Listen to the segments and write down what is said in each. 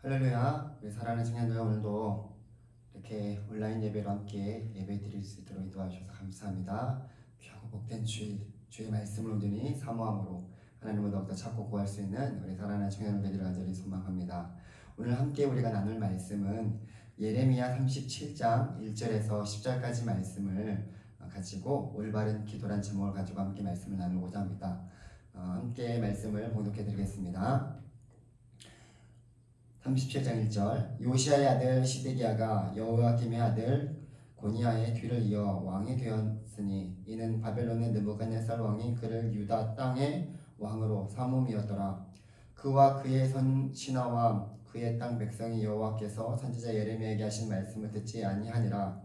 할렐루야. 우리 사랑하는 청년들, 오늘도 이렇게 온라인 예배로 함께 예배 드릴 수 있도록 인도하셔서 감사합니다. 귀하고 복된 주의 말씀을 온전히 사모함으로 하나님을 더욱더 찾고 구할 수 있는 우리 사랑하는 청년들 되기를 간절히 소망합니다. 오늘 함께 우리가 나눌 말씀은 예레미야 37장 1절에서 10절까지 말씀을 가지고 올바른 기도란 제목을 가지고 함께 말씀을 나누고자 합니다. 함께 말씀을 봉독해 드리겠습니다. 37장 1절. 요시아의 아들 시드기야가 여호야김의 아들 고니야의 뒤를 이어 왕이 되었으니 이는 바벨론의 느부갓네살 왕이 그를 유다 땅의 왕으로 삼음이었더라. 그와 그의 신하와 그의 땅 백성이 여호와께서 선지자 예레미야에게 하신 말씀을 듣지 아니하니라.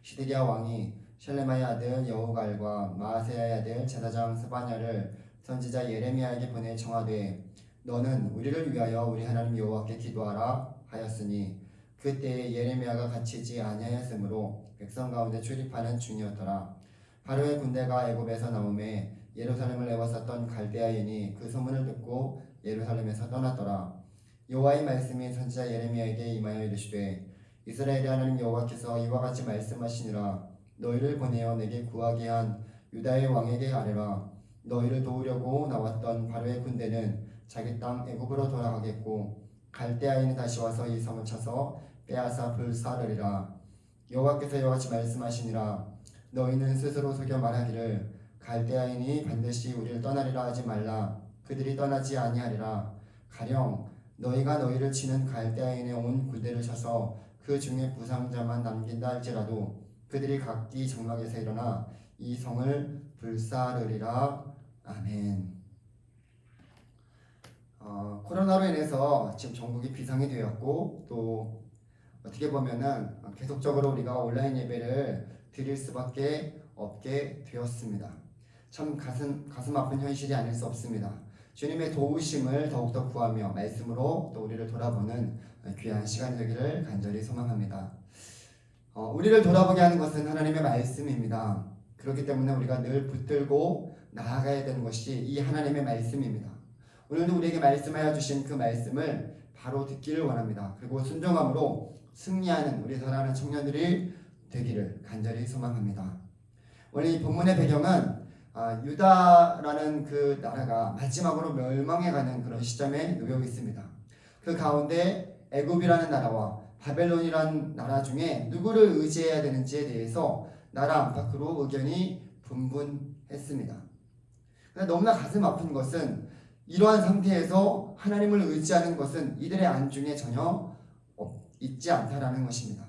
시드기야 왕이 셀레마의 아들 여우갈과 마아세야의 아들 제사장 스바냐를 선지자 예레미야에게 보내 청하되 너는 우리를 위하여 우리 하나님 여호와께 기도하라 하였으니 그때에 예레미야가 갇히지 아니하였으므로 백성 가운데 출입하는 중이었더라. 바로의 군대가 애굽에서 나오매 예루살렘을 에워쌌던 갈대아인이 그 소문을 듣고 예루살렘에서 떠났더라. 여호와의 말씀이 선지자 예레미야에게 임하여 이르시되 이스라엘의 하나님 여호와께서 이와 같이 말씀하시니라. 너희를 보내어 내게 구하게 한 유다의 왕에게 아뢰라. 너희를 도우려고 나왔던 바로의 군대는 자기 땅 애굽으로 돌아가겠고 갈대아인이 다시 와서 이 성을 쳐서 빼앗아 불사르리라. 여호와께서 이와 같이 말씀하시니라. 너희는 스스로 속여 말하기를 갈대아인이 반드시 우리를 떠나리라 하지 말라. 그들이 떠나지 아니하리라. 가령 너희가 너희를 치는 갈대아인의 온 군대를 쳐서 그 중에 부상자만 남긴다 할지라도 그들이 각기 장막에서 일어나 이 성을 불사르리라. 아멘. 코로나로 인해서 지금 전국이 비상이 되었고 또 어떻게 보면은 계속적으로 우리가 온라인 예배를 드릴 수밖에 없게 되었습니다. 참 가슴 아픈 현실이 아닐 수 없습니다. 주님의 도우심을 더욱더 구하며 말씀으로 또 우리를 돌아보는 귀한 시간이 되기를 간절히 소망합니다. 우리를 돌아보게 하는 것은 하나님의 말씀입니다. 그렇기 때문에 우리가 늘 붙들고 나아가야 되는 것이 이 하나님의 말씀입니다. 오늘도 우리에게 말씀하여 주신 그 말씀을 바로 듣기를 원합니다. 그리고 순종함으로 승리하는 우리 사랑하는 청년들이 되기를 간절히 소망합니다. 오늘 이 본문의 배경은 유다라는 그 나라가 마지막으로 멸망해가는 그런 시점에 놓여 있습니다. 그 가운데 애굽이라는 나라와 바벨론이라는 나라 중에 누구를 의지해야 되는지에 대해서 나라 안팎으로 의견이 분분했습니다. 그러나 너무나 가슴 아픈 것은 이러한 상태에서 하나님을 의지하는 것은 이들의 안중에 전혀 있지 않다라는 것입니다.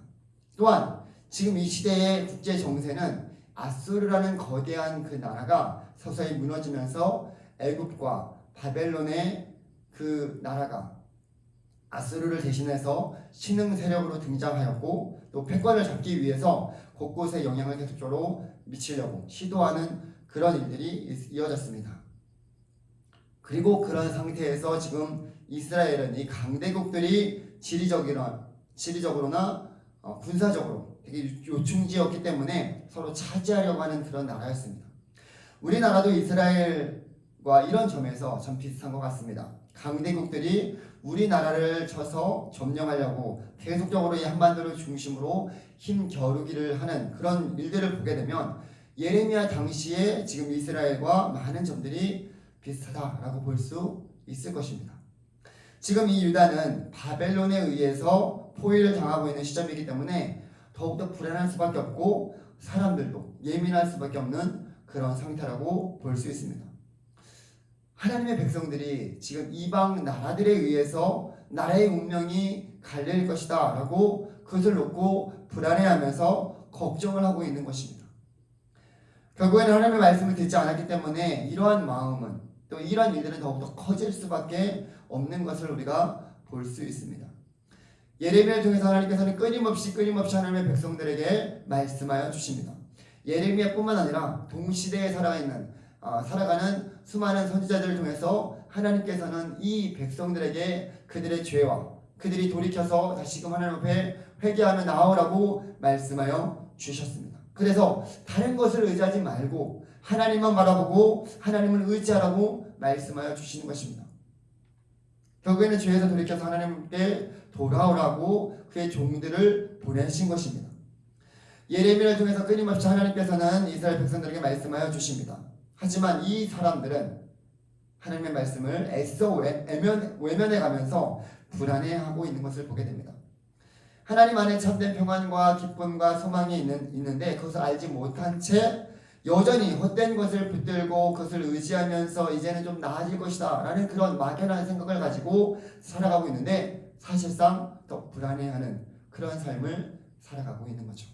또한 지금 이 시대의 국제 정세는 아수르라는 거대한 그 나라가 서서히 무너지면서 애굽과 바벨론의 그 나라가 아수르를 대신해서 신흥 세력으로 등장하였고 또 패권을 잡기 위해서 곳곳에 영향을 계속적으로 미치려고 시도하는 그런 일들이 이어졌습니다. 그리고 그런 상태에서 지금 이스라엘은 이 강대국들이 지리적으로나 군사적으로 되게 요충지였기 때문에 서로 차지하려고 하는 그런 나라였습니다. 우리나라도 이스라엘과 이런 점에서 참 비슷한 것 같습니다. 강대국들이 우리나라를 쳐서 점령하려고 계속적으로 이 한반도를 중심으로 힘겨루기를 하는 그런 일들을 보게 되면 예레미야 당시에 지금 이스라엘과 많은 점들이 비슷하다라고 볼 수 있을 것입니다. 지금 이 유다는 바벨론에 의해서 포위를 당하고 있는 시점이기 때문에 더욱더 불안할 수밖에 없고 사람들도 예민할 수밖에 없는 그런 상태라고 볼 수 있습니다. 하나님의 백성들이 지금 이방 나라들에 의해서 나라의 운명이 갈릴 것이다 라고 그것을 놓고 불안해하면서 걱정을 하고 있는 것입니다. 결국에는 하나님의 말씀을 듣지 않았기 때문에 이러한 마음은 또 이러한 일들은 더욱더 커질 수밖에 없는 것을 우리가 볼 수 있습니다. 예레미야를 통해서 하나님께서는 끊임없이 하나님의 백성들에게 말씀하여 주십니다. 예레미야뿐만 아니라 동시대에 살아가는 수많은 선지자들을 통해서 하나님께서는 이 백성들에게 그들의 죄와 그들이 돌이켜서 다시금 하나님 앞에 회개하며 나오라고 말씀하여 주셨습니다. 그래서 다른 것을 의지하지 말고 하나님만 바라보고 하나님을 의지하라고 말씀하여 주시는 것입니다. 결국에는 죄에서 돌이켜서 하나님께 돌아오라고 그의 종들을 보내신 것입니다. 예레미야를 통해서 끊임없이 하나님께서는 이스라엘 백성들에게 말씀하여 주십니다. 하지만 이 사람들은 하나님의 말씀을 애써 외면해 가면서 불안해하고 있는 것을 보게 됩니다. 하나님 안에 참된 평안과 기쁨과 소망이 있는데 그것을 알지 못한 채 여전히 헛된 것을 붙들고 그것을 의지하면서 이제는 좀 나아질 것이다 라는 그런 막연한 생각을 가지고 살아가고 있는데 사실상 더 불안해하는 그런 삶을 살아가고 있는 거죠.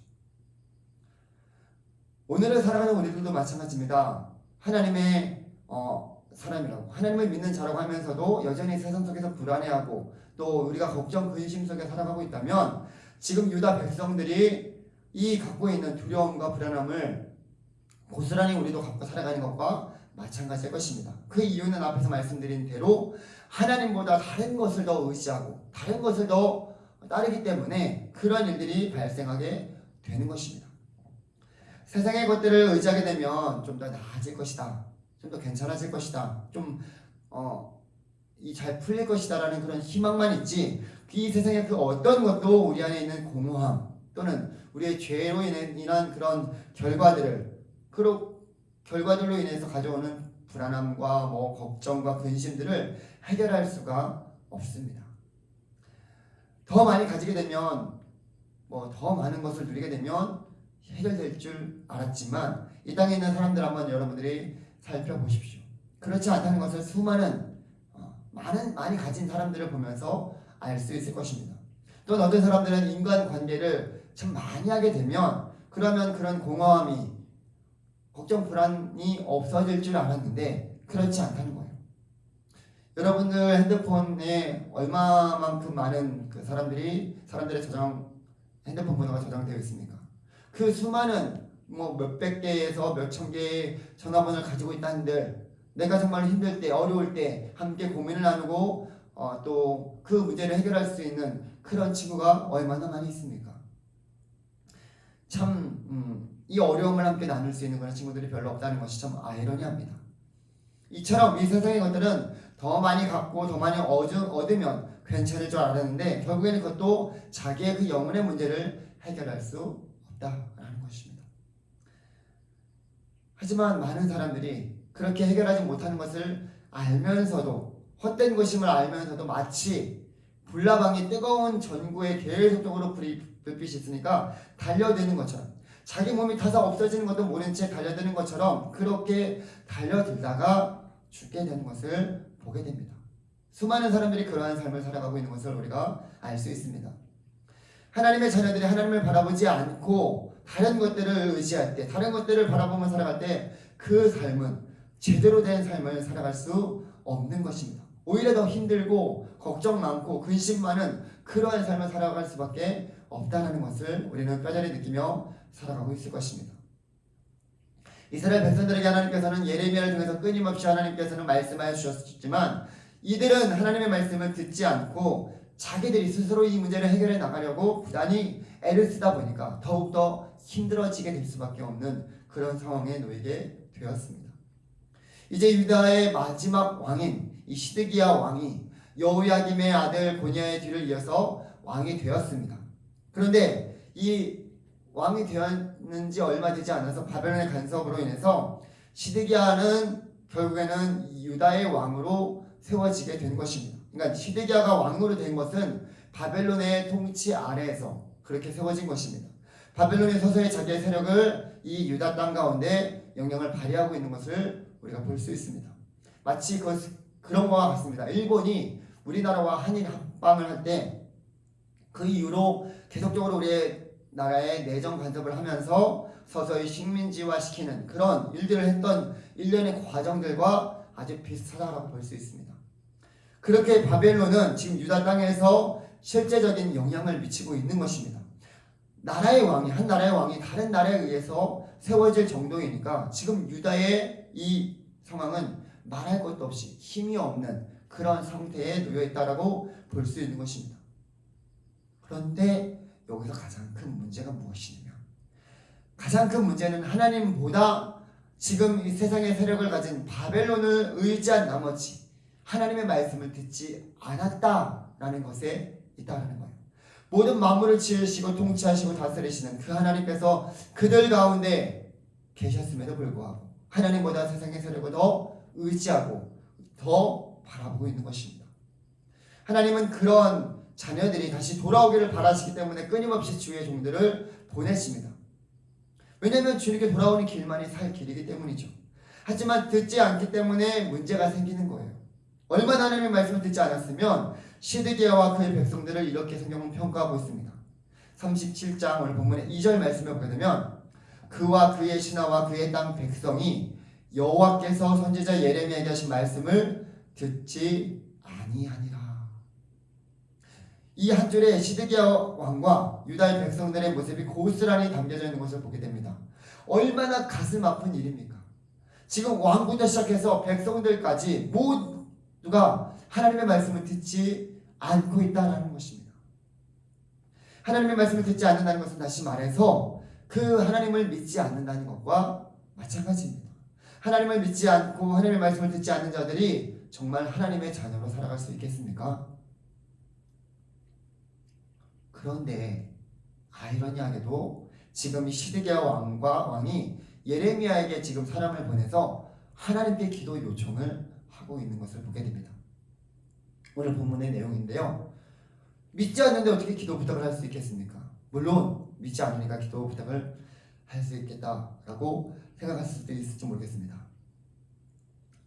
오늘을 살아가는 우리들도 마찬가지입니다. 하나님의 사람이라고 하나님을 믿는 자라고 하면서도 여전히 세상 속에서 불안해하고 또 우리가 걱정 근심 속에 살아가고 있다면 지금 유다 백성들이 이 갖고 있는 두려움과 불안함을 고스란히 우리도 갖고 살아가는 것과 마찬가지일 것입니다. 그 이유는 앞에서 말씀드린 대로 하나님보다 다른 것을 더 의지하고 다른 것을 더 따르기 때문에 그런 일들이 발생하게 되는 것입니다. 세상의 것들을 의지하게 되면 좀 더 나아질 것이다, 좀 더 괜찮아질 것이다, 좀 잘 풀릴 것이다 라는 그런 희망만 있지 이 세상의 그 어떤 것도 우리 안에 있는 공허함 또는 우리의 죄로 인한 그런 결과들로 인해서 가져오는 불안함과 걱정과 근심들을 해결할 수가 없습니다. 더 많이 가지게 되면 더 많은 것을 누리게 되면 해결될 줄 알았지만 이 땅에 있는 사람들 한번 여러분들이 살펴보십시오. 그렇지 않다는 것을 수많은 많이 가진 사람들을 보면서 알 수 있을 것입니다. 또 어떤 사람들은 인간관계를 참 많이 하게 되면 그러면 그런 공허함이 걱정 불안이 없어질 줄 알았는데 그렇지 않다는 거예요. 여러분들 핸드폰에 얼마만큼 많은 그 사람들의 핸드폰 번호가 저장되어 있습니까? 그 수많은 몇백 개에서 몇천 개의 전화번호를 가지고 있다는들 내가 정말 힘들 때 어려울 때 함께 고민을 나누고 또 그 문제를 해결할 수 있는 그런 친구가 얼마나 많이 있습니까? 참 이 어려움을 함께 나눌 수 있는 그런 친구들이 별로 없다는 것이 참 아이러니합니다. 이처럼 이 세상의 것들은 더 많이 갖고 더 많이 얻으면 괜찮을 줄 알았는데 결국에는 그것도 자기의 그 영혼의 문제를 해결할 수 없다라는 것입니다. 하지만 많은 사람들이 그렇게 해결하지 못하는 것을 알면서도 헛된 것임을 알면서도 마치 불나방이 뜨거운 전구에 계속적으로 불빛이 있으니까 달려드는 것처럼 자기 몸이 타서 없어지는 것도 모른 채 달려드는 것처럼 그렇게 달려들다가 죽게 되는 것을 보게 됩니다. 수많은 사람들이 그러한 삶을 살아가고 있는 것을 우리가 알 수 있습니다. 하나님의 자녀들이 하나님을 바라보지 않고 다른 것들을 의지할 때 다른 것들을 바라보며 살아갈 때 그 삶은 제대로 된 삶을 살아갈 수 없는 것입니다. 오히려 더 힘들고 걱정 많고 근심 많은 그러한 삶을 살아갈 수밖에 없다는 것을 우리는 뼈저리 느끼며 살아가고 있을 것입니다. 이스라엘 백성들에게 하나님께서는 예레미야를 통해서 끊임없이 하나님께서는 말씀하여 주셨지만 이들은 하나님의 말씀을 듣지 않고 자기들이 스스로 이 문제를 해결해 나가려고 부단히 애를 쓰다 보니까 더욱더 힘들어지게 될 수밖에 없는 그런 상황에 놓이게 되었습니다. 이제 유다의 마지막 왕인 이 시드기야 왕이 여호야김의 아들 고니야의 뒤를 이어서 왕이 되었습니다. 그런데 이 왕이 되었는지 얼마 되지 않아서 바벨론의 간섭으로 인해서 시드기야는 결국에는 유다의 왕으로 세워지게 된 것입니다. 그러니까 시드기야가 왕으로 된 것은 바벨론의 통치 아래에서 그렇게 세워진 것입니다. 바벨론이 서서히 자기의 세력을 이 유다 땅 가운데 영향을 발휘하고 있는 것을 우리가 볼 수 있습니다. 마치 그런 것과 같습니다. 일본이 우리나라와 한일 합방을 할 때 그 이후로 계속적으로 우리의 나라에 내정 간섭을 하면서 서서히 식민지화시키는 그런 일들을 했던 일련의 과정들과 아주 비슷하다고 볼 수 있습니다. 그렇게 바벨론은 지금 유다 땅에서 실제적인 영향을 미치고 있는 것입니다. 한 나라의 왕이 다른 나라에 의해서 세워질 정도이니까 지금 유다의 이 상황은 말할 것도 없이 힘이 없는 그런 상태에 놓여 있다라고 볼 수 있는 것입니다. 그런데 여기서 가장 큰 문제가 무엇이냐면 가장 큰 문제는 하나님보다 지금 이 세상의 세력을 가진 바벨론을 의지한 나머지 하나님의 말씀을 듣지 않았다라는 것에 있다라는 거예요. 모든 만물을 지으시고 통치하시고 다스리시는 그 하나님께서 그들 가운데 계셨음에도 불구하고 하나님보다 세상의 세력을 더 의지하고 더 바라보고 있는 것입니다. 하나님은 그런 자녀들이 다시 돌아오기를 바라시기 때문에 끊임없이 주의 종들을 보내십니다. 왜냐하면 주님께 돌아오는 길만이 살 길이기 때문이죠. 하지만 듣지 않기 때문에 문제가 생기는 거예요. 얼마나 하나님의 말씀을 듣지 않았으면 시드기야와 그의 백성들을 이렇게 성경은 평가하고 있습니다. 37장 오늘 본문의 2절 말씀을 보게 되면 그와 그의 신하와 그의 땅 백성이 여호와께서 선지자 예레미야에게 하신 말씀을 듣지 아니하니라. 이 한 줄에 시드기야 왕과 유다의 백성들의 모습이 고스란히 담겨져 있는 것을 보게 됩니다. 얼마나 가슴 아픈 일입니까? 지금 왕부터 시작해서 백성들까지 모두가 하나님의 말씀을 듣지 않고 있다는 것입니다. 하나님의 말씀을 듣지 않는다는 것은 다시 말해서 그 하나님을 믿지 않는다는 것과 마찬가지입니다. 하나님을 믿지 않고 하나님의 말씀을 듣지 않는 자들이 정말 하나님의 자녀로 살아갈 수 있겠습니까? 그런데 아이러니하게도 지금 이 시드기야 왕이 예레미야에게 지금 사람을 보내서 하나님께 기도 요청을 하고 있는 것을 보게 됩니다. 오늘 본문의 내용인데요. 믿지 않는데 어떻게 기도 부탁을 할 수 있겠습니까? 물론 믿지 않으니까 기도 부탁을 할 수 있겠다라고 생각하실 수도 있을지 모르겠습니다.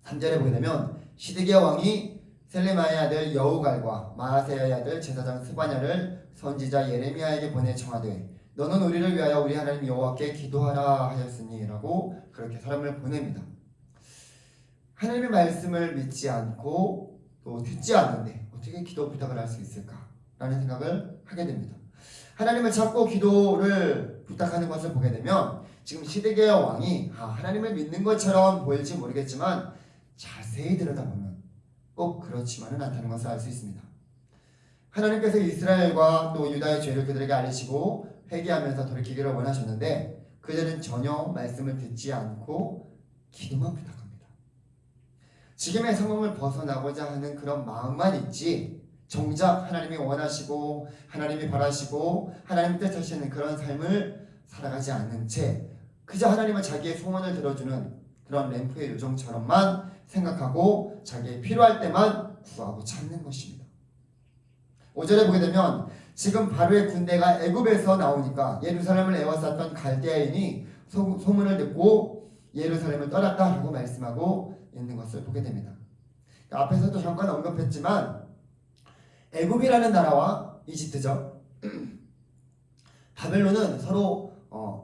3절에 보게 되면 시드기야 왕이 셀레마의 아들 여우갈과 마아세야의 아들 제사장 스바냐를 선지자 예레미야에게 보내 청하되 너는 우리를 위하여 우리 하나님 여호와께 기도하라 하였으니 라고 그렇게 사람을 보냅니다. 하나님의 말씀을 믿지 않고 또 듣지 않는데 어떻게 기도 부탁을 할 수 있을까 라는 생각을 하게 됩니다. 하나님을 찾고 기도를 부탁하는 것을 보게 되면 지금 시드기야 왕이 하나님을 믿는 것처럼 보일지 모르겠지만 자세히 들여다보면 꼭 그렇지만은 않다는 것을 알 수 있습니다. 하나님께서 이스라엘과 또 유다의 죄를 그들에게 알리시고 회개하면서 돌이키기를 원하셨는데 그들은 전혀 말씀을 듣지 않고 기도만 부탁합니다. 지금의 상황을 벗어나고자 하는 그런 마음만 있지 정작 하나님이 원하시고 하나님이 바라시고 하나님 뜻하시는 그런 삶을 살아가지 않는 채 그저 하나님은 자기의 소원을 들어주는 그런 램프의 요정처럼만 생각하고 자기의 필요할 때만 구하고 찾는 것입니다. 5절에 보게 되면 지금 바로의 군대가 애굽에서 나오니까 예루살렘을 에워쌌던 갈대아인이 소문을 듣고 예루살렘을 떠났다라고 말씀하고 있는 것을 보게 됩니다. 앞에서도 잠깐 언급했지만 애굽이라는 나라와 이집트죠. 바벨론은 서로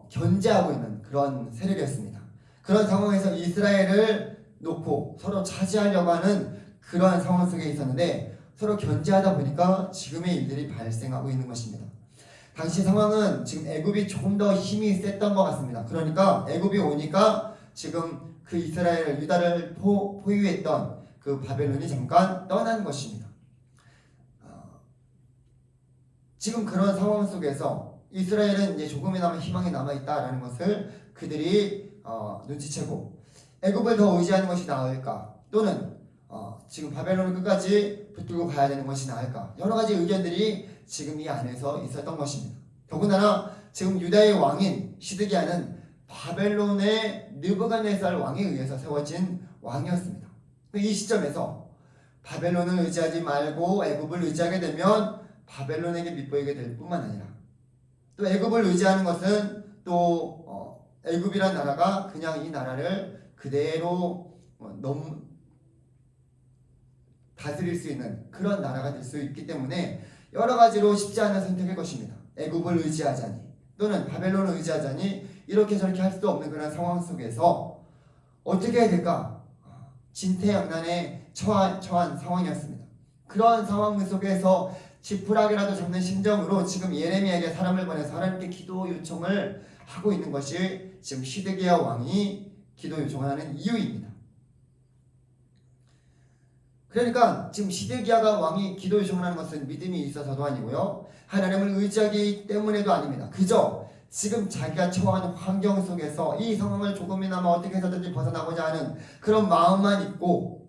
견제하고 있는 그런 세력이었습니다. 그런 상황에서 이스라엘을 놓고 서로 차지하려고 하는 그러한 상황 속에 있었는데 서로 견제하다 보니까 지금의 일들이 발생하고 있는 것입니다. 당시 상황은 지금 애굽이 조금 더 힘이 셌던 것 같습니다. 그러니까 애굽이 오니까 지금 그 이스라엘 유다를 포위했던 그 바벨론이 잠깐 떠난 것입니다. 지금 그런 상황 속에서 이스라엘은 이제 조금이나마 희망이 남아있다라는 것을 그들이 눈치채고 애굽을 더 의지하는 것이 나을까 또는 지금 바벨론을 끝까지 붙들고 가야 되는 것이 나을까 여러 가지 의견들이 지금 이 안에서 있었던 것입니다. 더군다나 지금 유다의 왕인 시드기야는 바벨론의 느부갓네살 왕에 의해서 세워진 왕이었습니다. 이 시점에서 바벨론을 의지하지 말고 애굽을 의지하게 되면 바벨론에게 밑보이게 될 뿐만 아니라 또 애굽을 의지하는 것은 또 애굽이란 나라가 그냥 이 나라를 그대로 다스릴 수 있는 그런 나라가 될 수 있기 때문에 여러 가지로 쉽지 않은 선택일 것입니다. 애굽을 의지하자니 또는 바벨론을 의지하자니 이렇게 저렇게 할 수도 없는 그런 상황 속에서 어떻게 해야 될까? 진퇴양난에 처한 상황이었습니다. 그런 상황 속에서 지푸라기라도 잡는 심정으로 지금 예레미야에게 사람을 보내서 하나님께 기도 요청을 하고 있는 것이 지금 시드기야 왕이 기도 요청을 하는 이유입니다. 그러니까 지금 시드기야가 왕이 기도 요청을 하는 것은 믿음이 있어서도 아니고요. 하나님을 의지하기 때문에도 아닙니다. 그저 지금 자기가 처한 환경 속에서 이 상황을 조금이나마 어떻게 해서든지 벗어나고자 하는 그런 마음만 있고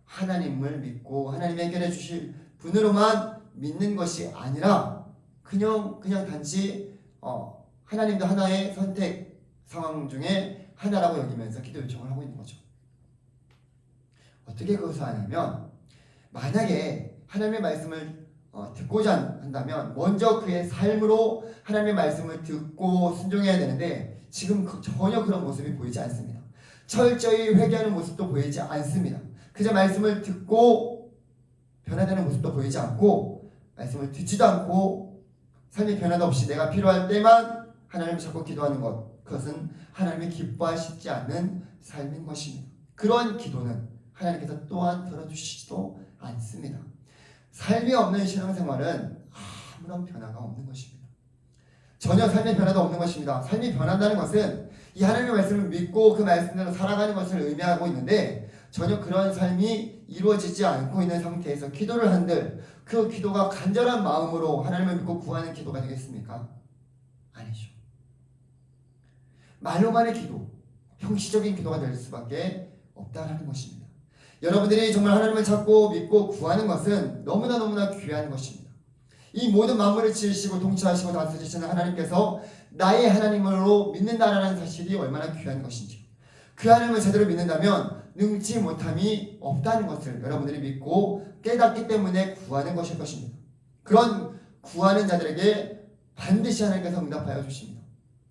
하나님을 믿고 하나님이 해결해 주실 분으로만 믿는 것이 아니라 그냥 단지 하나님도 하나의 선택 상황 중에 하나라고 여기면서 기도 요청을 하고 있는 거죠. 어떻게 그것을 하냐면 만약에 하나님의 말씀을 듣고자 한다면 먼저 그의 삶으로 하나님의 말씀을 듣고 순종해야 되는데 지금 전혀 그런 모습이 보이지 않습니다. 철저히 회개하는 모습도 보이지 않습니다. 그저 말씀을 듣고 변화되는 모습도 보이지 않고 말씀을 듣지도 않고 삶의 변화도 없이 내가 필요할 때만 하나님을 찾고 기도하는 것, 그것은 하나님이 기뻐하시지 않는 삶인 것입니다. 그런 기도는 하나님께서 또한 들어주시지도 않습니다. 삶이 없는 신앙생활은 아무런 변화가 없는 것입니다. 전혀 삶의 변화도 없는 것입니다. 삶이 변한다는 것은 이 하나님의 말씀을 믿고 그 말씀대로 살아가는 것을 의미하고 있는데 전혀 그런 삶이 이루어지지 않고 있는 상태에서 기도를 한들 그 기도가 간절한 마음으로 하나님을 믿고 구하는 기도가 되겠습니까? 아니죠. 말로만의 기도, 형식적인 기도가 될 수밖에 없다는 것입니다. 여러분들이 정말 하나님을 찾고 믿고 구하는 것은 너무나 귀한 것입니다. 이 모든 만물을 지으시고 통치하시고 다스리시는 하나님께서 나의 하나님으로 믿는다라는 사실이 얼마나 귀한 것인지, 그 하나님을 제대로 믿는다면 능치 못함이 없다는 것을 여러분들이 믿고 깨닫기 때문에 구하는 것일 것입니다. 그런 구하는 자들에게 반드시 하나님께서 응답하여 주십니다.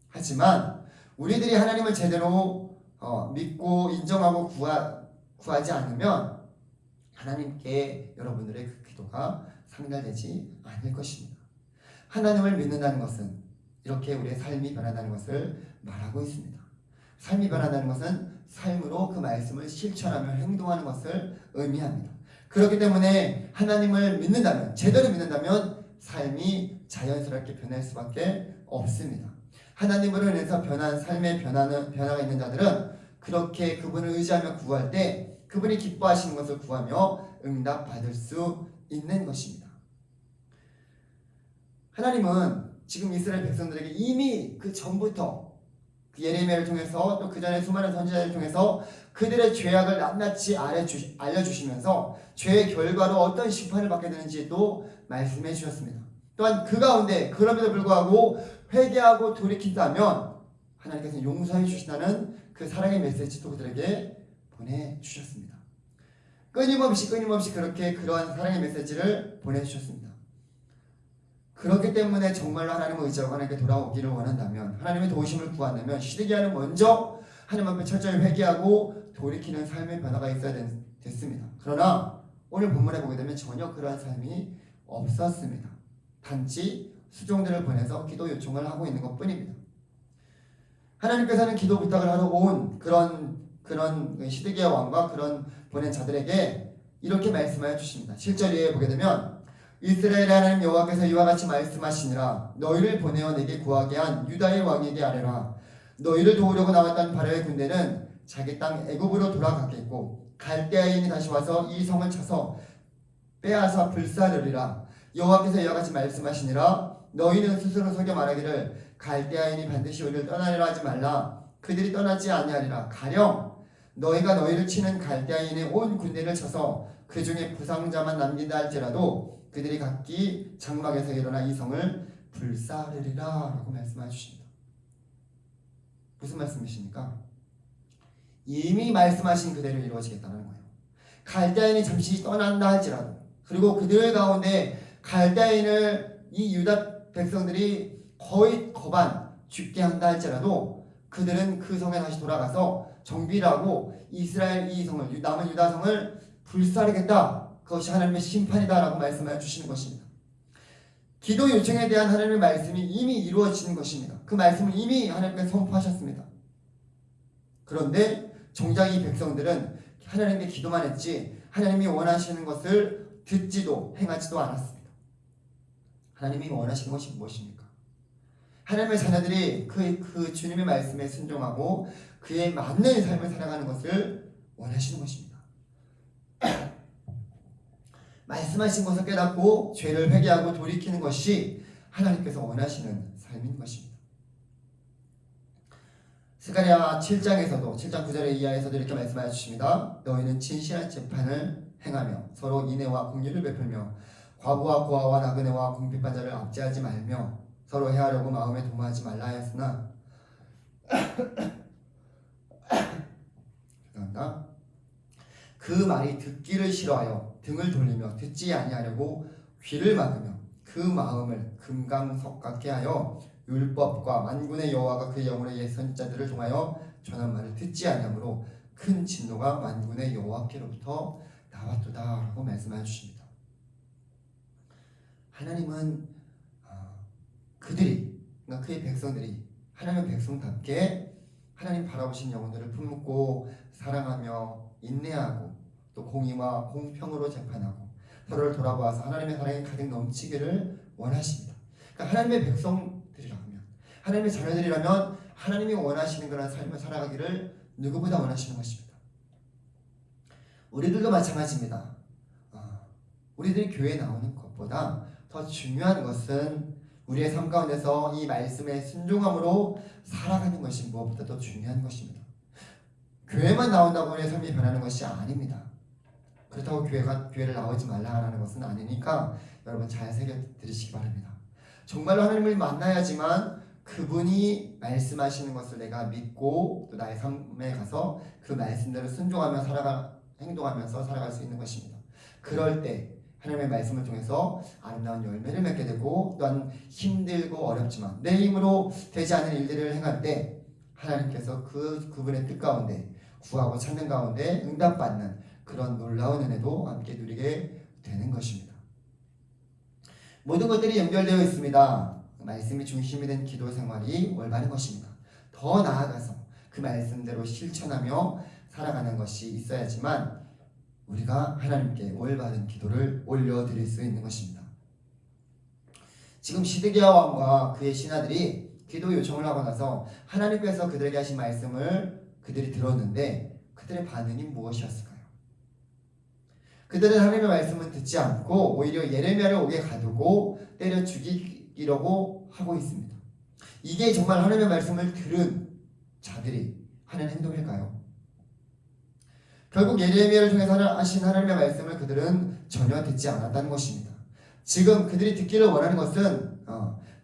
하지만 우리들이 하나님을 제대로 믿고 인정하고 구하지 않으면 하나님께 여러분들의 그 기도가 상달되지 않을 것입니다. 하나님을 믿는다는 것은 이렇게 우리의 삶이 변한다는 것을 말하고 있습니다. 삶이 변한다는 것은 삶으로 그 말씀을 실천하며 행동하는 것을 의미합니다. 그렇기 때문에 하나님을 믿는다면, 제대로 믿는다면 삶이 자연스럽게 변할 수밖에 없습니다. 하나님으로 인해서 변한 삶의 변화가 있는 자들은 그렇게 그분을 의지하며 구할 때 그분이 기뻐하시는 것을 구하며 응답받을 수 있는 것입니다. 하나님은 지금 이스라엘 백성들에게 이미 그 전부터 예레미야를 통해서 또 그 전에 수많은 선지자를 통해서 그들의 죄악을 낱낱이 알려주시면서 죄의 결과로 어떤 심판을 받게 되는지도 말씀해 주셨습니다. 또한 그 가운데 그럼에도 불구하고 회개하고 돌이킨다면 하나님께서 용서해 주신다는 그 사랑의 메시지도 그들에게 보내주셨습니다. 끊임없이 그렇게 그러한 사랑의 메시지를 보내주셨습니다. 그렇기 때문에 정말로 하나님을 의지하고 하나님께 돌아오기를 원한다면, 하나님의 도우심을 구한다면 시드기야는 먼저 하나님 앞에 철저히 회개하고 돌이키는 삶의 변화가 있어야 됐습니다. 그러나 오늘 본문에 보게 되면 전혀 그러한 삶이 없었습니다. 단지 수종들을 보내서 기도 요청을 하고 있는 것뿐입니다. 하나님께서는 기도 부탁을 하러 온 그런 시드기야 왕과 그런 보낸 자들에게 이렇게 말씀하여 주십니다. 7절에 보게 되면 이스라엘의 하나님 여호와께서 이와 같이 말씀하시니라. 너희를 보내어 내게 구하게 한 유다의 왕에게 아뢰라. 너희를 도우려고 나왔던 바로의 군대는 자기 땅 애굽으로 돌아갔겠고 갈대아인이 다시 와서 이 성을 쳐서 빼앗아 불사르리라. 여호와께서 이와 같이 말씀하시니라. 너희는 스스로 속여 말하기를 갈대아인이 반드시 우리를 떠나리라 하지 말라. 그들이 떠나지 아니하리라. 가령 너희가 너희를 치는 갈대아인의 온 군대를 쳐서 그 중에 부상자만 남긴다 할지라도 그들이 각기 장막에서 일어나 이 성을 불사르리라 라고 말씀해 주십니다. 무슨 말씀이십니까? 이미 말씀하신 그대로 이루어지겠다는 거예요. 갈대아인이 잠시 떠난다 할지라도, 그리고 그들 가운데 갈대아인을 이 유다 백성들이 거의 거반 죽게 한다 할지라도 그들은 그 성에 다시 돌아가서 정비를 하고 이스라엘 이 성을, 남은 유다 성을 불사르겠다. 그것이 하나님의 심판이다라고 말씀해 주시는 것입니다. 기도 요청에 대한 하나님의 말씀이 이미 이루어지는 것입니다. 그 말씀을 이미 하나님께서 선포하셨습니다. 그런데 정작 이 백성들은 하나님께 기도만 했지 하나님이 원하시는 것을 듣지도 행하지도 않았습니다. 하나님이 원하시는 것이 무엇입니까? 하나님의 자녀들이 그 주님의 말씀에 순종하고 그에 맞는 삶을 살아가는 것을 원하시는 것입니다. 말씀하신 것을 깨닫고 죄를 회개하고 돌이키는 것이 하나님께서 원하시는 삶인 것입니다. 스가랴 7장에서도 7장 9절에 이하에서도 이렇게 말씀하여 주십니다. 너희는 진실한 재판을 행하며 서로 인애와 공의를 베풀며 과부와 고아와 나그네와 궁핍한 자를 압제하지 말며 서로 해하려고 마음에 도모하지 말라 하였으나 죄송합니다. 그 말이 듣기를 싫어하여 등을 돌리며 듣지 아니하려고 귀를 막으며 그 마음을 금강석 같게 하여 율법과 만군의 여호와가 그의 영으로 옛 선지자들을 통하여 전한 말을 듣지 아니하므로 큰 진노가 만군의 여호와께로부터 나왔도다라고 말씀해 주십니다. 하나님은 그들이, 그러니까 그의 백성들이 하나님의 백성답게 하나님 바라보신 영혼들을 품고 사랑하며 인내하고 또 공의와 공평으로 재판하고 서로를 돌아보아서 하나님의 사랑이 가득 넘치기를 원하십니다. 그러니까 하나님의 백성들이라면, 하나님의 자녀들이라면 하나님이 원하시는 그런 삶을 살아가기를 누구보다 원하시는 것입니다. 우리들도 마찬가지입니다. 우리들이 교회에 나오는 것보다 더 중요한 것은 우리의 삶 가운데서 이 말씀에 순종함으로 살아가는 것이 무엇보다 더 중요한 것입니다. 교회만 나온다고 우리의 삶이 변하는 것이 아닙니다. 그렇다고 교회를 나오지 말라는 것은 아니니까 여러분 잘 새겨 들으시기 바랍니다. 정말로 하나님을 만나야지만 그분이 말씀하시는 것을 내가 믿고 또 나의 삶에 가서 그 말씀대로 순종하며 행동하면서 살아갈 수 있는 것입니다. 그럴 때 하나님의 말씀을 통해서 아름다운 열매를 맺게 되고 또한 힘들고 어렵지만 내 힘으로 되지 않은 일들을 행할 때 하나님께서 그분의 뜻 가운데 구하고 찾는 가운데 응답받는 그런 놀라운 은혜도 함께 누리게 되는 것입니다. 모든 것들이 연결되어 있습니다. 말씀이 중심이 된 기도 생활이 올바른 것입니다. 더 나아가서 그 말씀대로 실천하며 살아가는 것이 있어야지만 우리가 하나님께 올바른 기도를 올려드릴 수 있는 것입니다. 지금 시드기야 왕과 그의 신하들이 기도 요청을 하고 나서 하나님께서 그들에게 하신 말씀을 그들이 들었는데 그들의 반응이 무엇이었을까요? 그들은 하나님의 말씀은 듣지 않고 오히려 예레미야를 옥에 가두고 때려 죽이려고 하고 있습니다. 이게 정말 하나님의 말씀을 들은 자들이 하는 행동일까요? 결국 예레미야를 통해서 하신 하나님의 말씀을 그들은 전혀 듣지 않았다는 것입니다. 지금 그들이 듣기를 원하는 것은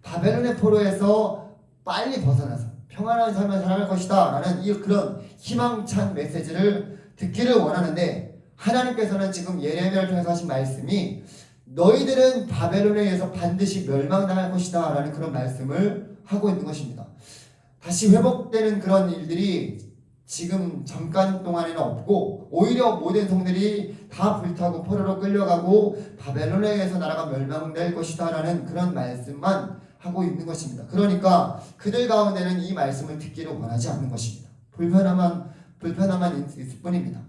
바벨론의 포로에서 빨리 벗어나서 평안한 삶을 살아갈 것이다 라는 그런 희망찬 메시지를 듣기를 원하는데 하나님께서는 지금 예레미야를 통해서 하신 말씀이 너희들은 바벨론에 의해서 반드시 멸망당할 것이다 라는 그런 말씀을 하고 있는 것입니다. 다시 회복되는 그런 일들이 지금 잠깐 동안에는 없고 오히려 모든 성들이 다 불타고 포로로 끌려가고 바벨론에 의해서 나라가 멸망될 것이다 라는 그런 말씀만 하고 있는 것입니다. 그러니까 그들 가운데는 이 말씀을 듣기를 원하지 않는 것입니다. 불편함만 있을 뿐입니다.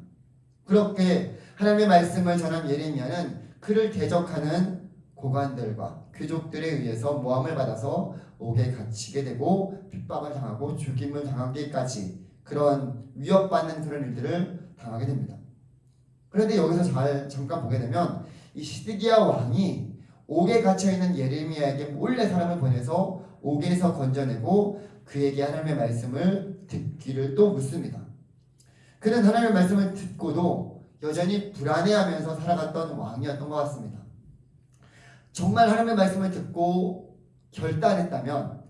그렇게 하나님의 말씀을 전한 예레미야는 그를 대적하는 고관들과 귀족들에 의해서 모함을 받아서 옥에 갇히게 되고 핍박을 당하고 죽임을 당하기까지 그런 위협받는 그런 일들을 당하게 됩니다. 그런데 여기서 잠깐 보게 되면 이 시드기야 왕이 옥에 갇혀있는 예레미야에게 몰래 사람을 보내서 옥에서 건져내고 그에게 하나님의 말씀을 듣기를 또 묻습니다. 그는 하나님의 말씀을 듣고도 여전히 불안해하면서 살아갔던 왕이었던 것 같습니다. 정말 하나님의 말씀을 듣고 결단했다면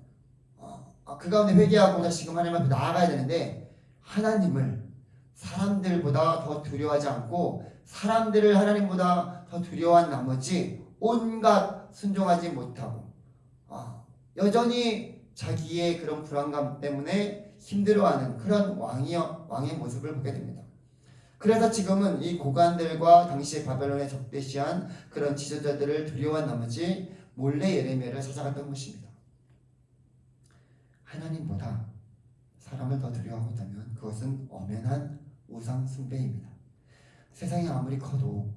그 가운데 회개하고 다시금 하나님 앞에 나아가야 되는데 하나님을 사람들보다 더 두려워하지 않고 사람들을 하나님보다 더 두려워한 나머지 온갖 순종하지 못하고 여전히 자기의 그런 불안감 때문에 힘들어하는 그런 왕의 모습을 보게 됩니다. 그래서 지금은 이 고관들과 당시의 바벨론에 적대시한 그런 지도자들을 두려워한 나머지 몰래 예레미야를 찾아갔던 것입니다. 하나님보다 사람을 더 두려워하고 있다면 그것은 엄연한 우상 숭배입니다. 세상이 아무리 커도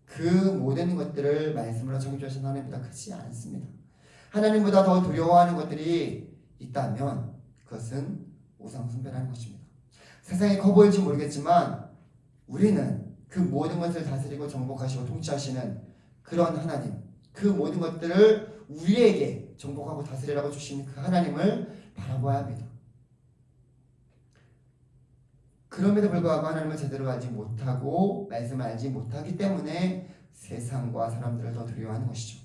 그 모든 것들을 말씀으로 창조하신 하나님보다 크지 않습니다. 하나님보다 더 두려워하는 것들이 있다면 그것은 우상 숭배라는 것입니다. 세상이 커 보일지 모르겠지만 우리는 그 모든 것을 다스리고 정복하시고 통치하시는 그런 하나님, 그 모든 것들을 우리에게 정복하고 다스리라고 주신 그 하나님을 바라봐야 합니다. 그럼에도 불구하고 하나님을 제대로 알지 못하고 말씀을 알지 못하기 때문에 세상과 사람들을 더 두려워하는 것이죠.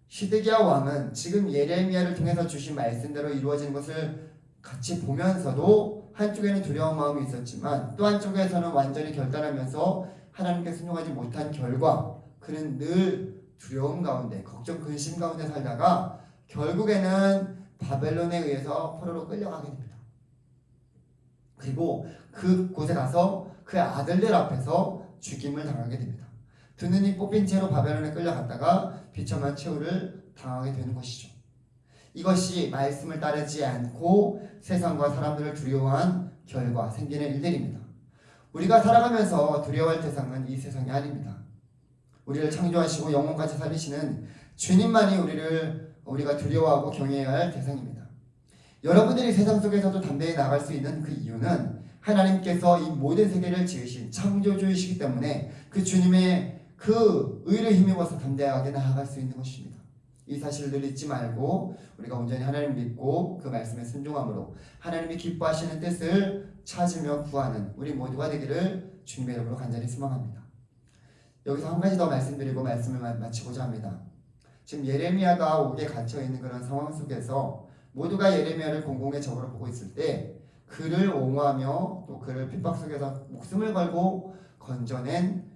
시드기야 왕은 지금 예레미야를 통해서 주신 말씀대로 이루어지는 것을 같이 보면서도 한쪽에는 두려운 마음이 있었지만 또 한쪽에서는 완전히 결단하면서 하나님께 순종하지 못한 결과 그는 늘 두려움 가운데 걱정 근심 가운데 살다가 결국에는 바벨론에 의해서 포로로 끌려가게 됩니다. 그리고 그곳에 가서 그의 아들들 앞에서 죽임을 당하게 됩니다. 두 눈이 뽑힌 채로 바벨론에 끌려갔다가 비참한 최후를 당하게 되는 것이죠. 이것이 말씀을 따르지 않고 세상과 사람들을 두려워한 결과 생기는 일들입니다. 우리가 살아가면서 두려워할 대상은 이 세상이 아닙니다. 우리를 창조하시고 영혼까지 살리시는 주님만이 우리가 두려워하고 경외해야 할 대상입니다. 여러분들이 세상 속에서도 담대히 나갈 수 있는 그 이유는 하나님께서 이 모든 세계를 지으신 창조주이시기 때문에 그 주님의 그 의를 힘입어서 담대하게 나아갈 수 있는 것입니다. 이 사실을 늘 잊지 말고 우리가 온전히 하나님을 믿고 그 말씀에 순종함으로 하나님이 기뻐하시는 뜻을 찾으며 구하는 우리 모두가 되기를 주님의 이름으로 간절히 소망합니다. 여기서 한 가지 더 말씀드리고 말씀을 마치고자 합니다. 지금 예레미야가 옥에 갇혀있는 그런 상황 속에서 모두가 예레미야를 공공의 적으로 보고 있을 때 그를 옹호하며 또 그를 핍박 속에서 목숨을 걸고 건져낸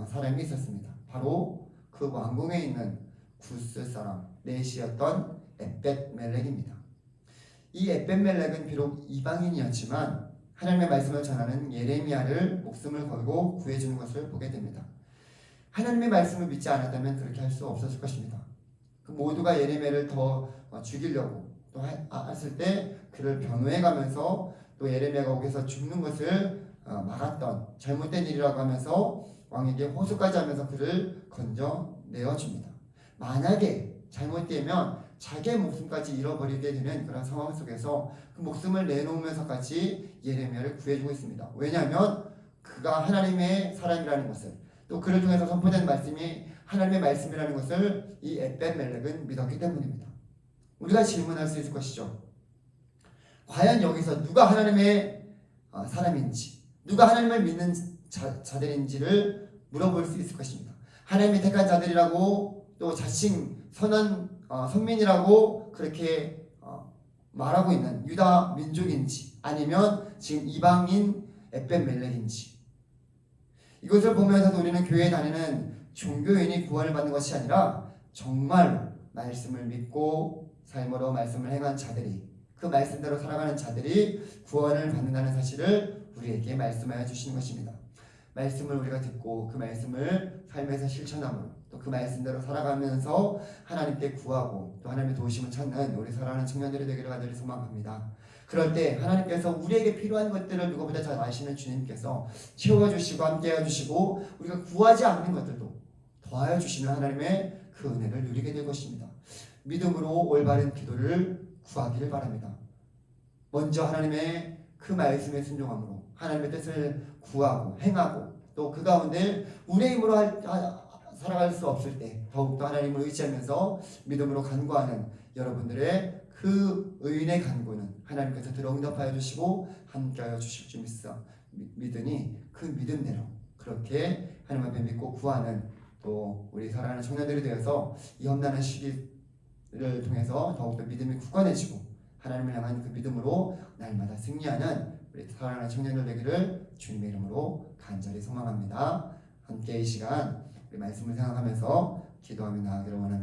사람이 있었습니다. 바로 그 왕궁에 있는 구스 사람 넷이었던 에벳멜렉입니다. 이 에벳멜렉은 비록 이방인이었지만 하나님의 말씀을 전하는 예레미야를 목숨을 걸고 구해주는 것을 보게 됩니다. 하나님의 말씀을 믿지 않았다면 그렇게 할 수 없었을 것입니다. 그 모두가 예레미야를 더 죽이려고 또 했을 때 그를 변호해가면서 또 예레미야가 옥에서 죽는 것을 막았던 잘못된 일이라고 하면서 왕에게 호소까지 하면서 그를 건져내어줍니다. 만약에 잘못되면 자기의 목숨까지 잃어버리게 되는 그런 상황 속에서 그 목숨을 내놓으면서까지 예레미야를 구해주고 있습니다. 왜냐하면 그가 하나님의 사람이라는 것을 또 그를 통해서 선포된 말씀이 하나님의 말씀이라는 것을 이 에벳멜렉은 믿었기 때문입니다. 우리가 질문할 수 있을 것이죠. 과연 여기서 누가 하나님의 사람인지 누가 하나님을 믿는 자들인지를 물어볼 수 있을 것입니다. 하나님이 택한 자들이라고 또 자칭 선한 선민이라고 그렇게 말하고 있는 유다 민족인지 아니면 지금 이방인 에벳멜렉인지 이것을 보면서도 우리는 교회에 다니는 종교인이 구원을 받는 것이 아니라 정말 말씀을 믿고 삶으로 말씀을 행한 자들이 그 말씀대로 살아가는 자들이 구원을 받는다는 사실을 우리에게 말씀하여 주시는 것입니다. 말씀을 우리가 듣고 그 말씀을 삶에서 실천함으로 또 그 말씀대로 살아가면서 하나님께 구하고 또 하나님의 도우심을 찾는 우리 사랑하는 청년들이 되기를 간절히 소망합니다. 그럴 때 하나님께서 우리에게 필요한 것들을 누구보다 잘 아시는 주님께서 채워주시고 함께해 주시고 우리가 구하지 않는 것들도 더하여 주시는 하나님의 그 은혜를 누리게 될 것입니다. 믿음으로 올바른 기도를 구하기를 바랍니다. 먼저 하나님의 그 말씀에 순종함으로 하나님의 뜻을 구하고 행하고 또 그 가운데 우리의 힘으로 살아갈 수 없을 때 더욱더 하나님을 의지하면서 믿음으로 간구하는 여러분들의 그 의인의 간구는 하나님께서 들어응답하여 주시고 함께하여 주실 줄 믿으니 그 믿음대로 그렇게 하나님 앞에 믿고 구하는 또 우리 사랑하는 청년들이 되어서 이 험난한 시기를 통해서 더욱더 믿음이 굳건해지고 하나님을 향한 그 믿음으로 날마다 승리하는 우리 사랑하는 청년들 되기를 주님의 이름으로 간절히 소망합니다. 함께 이 시간 우리 말씀을 생각하면서 기도하며 나아가기를 원합니다.